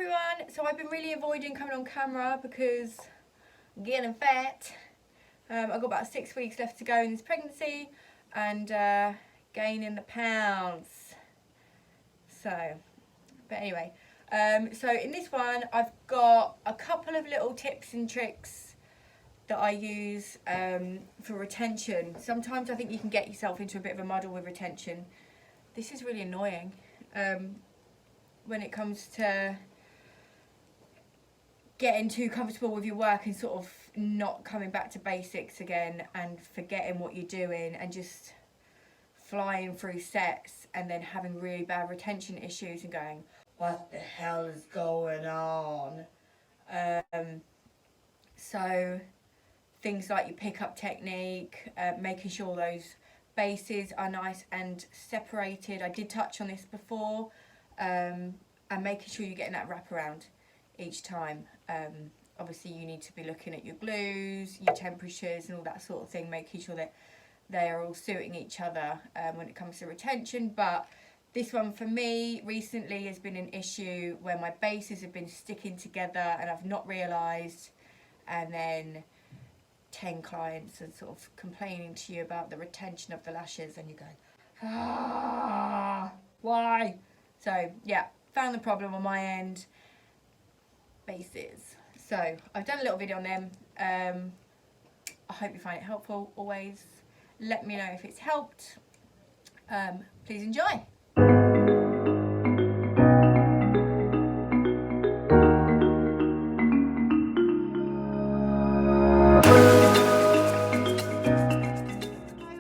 everyone. So I've been really avoiding coming on camera because I'm getting fat. I've got about 6 weeks left to go in this pregnancy and gaining the pounds. So, but anyway, so in this one I've got a couple of little tips and tricks that I use for retention. Sometimes I think you can get yourself into a bit of a muddle with retention. This is really annoying when it comes to getting too comfortable with your work and sort of not coming back to basics again and forgetting what you're doing and just flying through sets and then having really bad retention issues and going, what the hell is going on? So things like your pickup technique, making sure those bases are nice and separated. I did touch on this before, and making sure you're getting that wraparound each time. Obviously you need to be looking at your glues, your temperatures and all that sort of thing, making sure that they are all suiting each other when it comes to retention. But this one for me recently has been an issue where my bases have been sticking together and I've not realised, and then 10 clients are sort of complaining to you about the retention of the lashes and you're going, why? So yeah, found the problem on my end. Bases. So I've done a little video on them. I hope you find it helpful. Always let me know if it's helped. Please enjoy.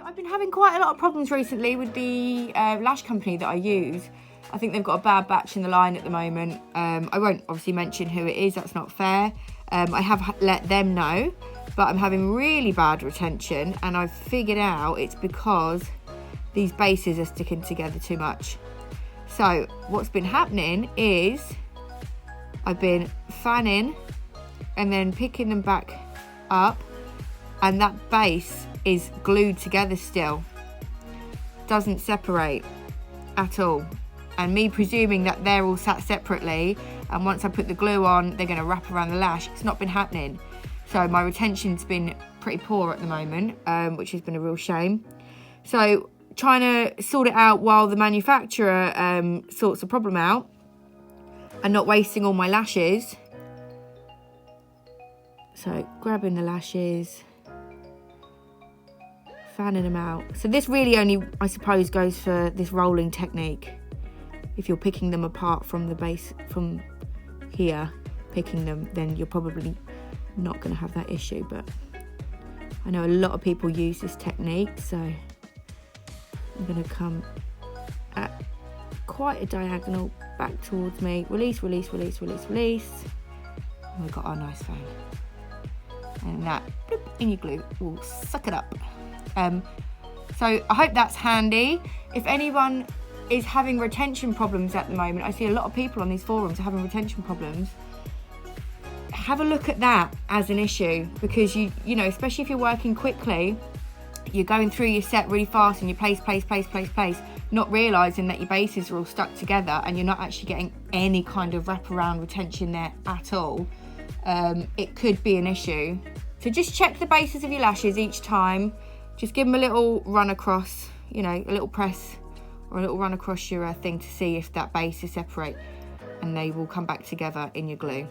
I've been having quite a lot of problems recently with the lash company that I use. I think they've got a bad batch in the line at the moment. I won't obviously mention who it is, that's not fair. I have let them know, but I'm having really bad retention and I've figured out it's because these bases are sticking together too much. So what's been happening is I've been fanning and then picking them back up, and that base is glued together still. Doesn't separate at all. And me presuming that they're all sat separately, and once I put the glue on, they're going to wrap around the lash. It's not been happening. So my retention's been pretty poor at the moment, which has been a real shame. So trying to sort it out while the manufacturer sorts the problem out and not wasting all my lashes. So grabbing the lashes, fanning them out. So this really only, I suppose, goes for this rolling technique. If you're picking them apart from the base, from here, picking them, then you're probably not going to have that issue. But I know a lot of people use this technique, so I'm going to come at quite a diagonal back towards me. Release, release, release, release, release. And we've got our nice fan. And that, bloop, in your glue, will suck it up. So I hope that's handy. If anyone is having retention problems at the moment, I see a lot of people on these forums are having retention problems. Have a look at that as an issue, because you know, especially if you're working quickly, you're going through your set really fast and you place, not realising that your bases are all stuck together and you're not actually getting any kind of wraparound retention there at all. It could be an issue. So just check the bases of your lashes each time. Just give them a little run across, you know, a little press or a little run across your thing to see if that base is separate, and they will come back together in your glue.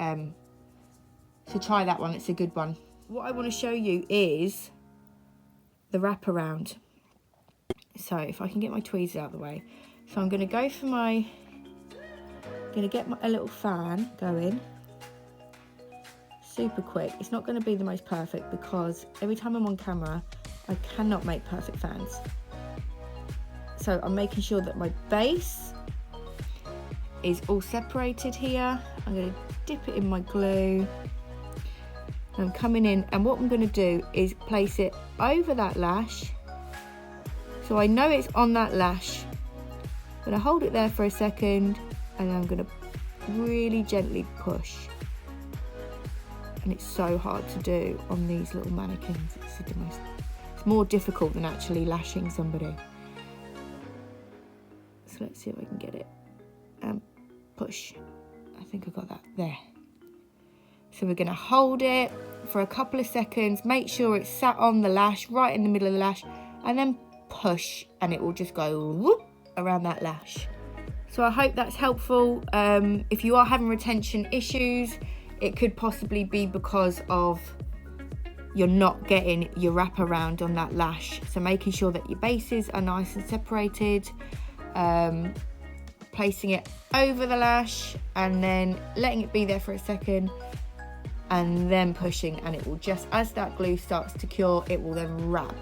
So try that one, it's a good one. What I want to show you is the wraparound. So if I can get my tweezers out of the way. So I'm going to go for my, going to get a little fan going. Super quick. It's not going to be the most perfect because every time I'm on camera, I cannot make perfect fans. So I'm making sure that my base is all separated here. I'm going to dip it in my glue. I'm coming in, and what I'm going to do is place it over that lash. So I know it's on that lash. I'm going to hold it there for a second, and I'm going to really gently push. And it's so hard to do on these little mannequins. It's more difficult than actually lashing somebody. So let's see if I can get it. Push. I think I got that there. So we're going to hold it for a couple of seconds, make sure it's sat on the lash, right in the middle of the lash, and then push, and it will just go whoop around that lash. So I hope that's helpful. If you are having retention issues, it could possibly be because of you're not getting your wrap around on that lash. So making sure that your bases are nice and separated, placing it over the lash and then letting it be there for a second, and then pushing, and it will just, as that glue starts to cure, it will then wrap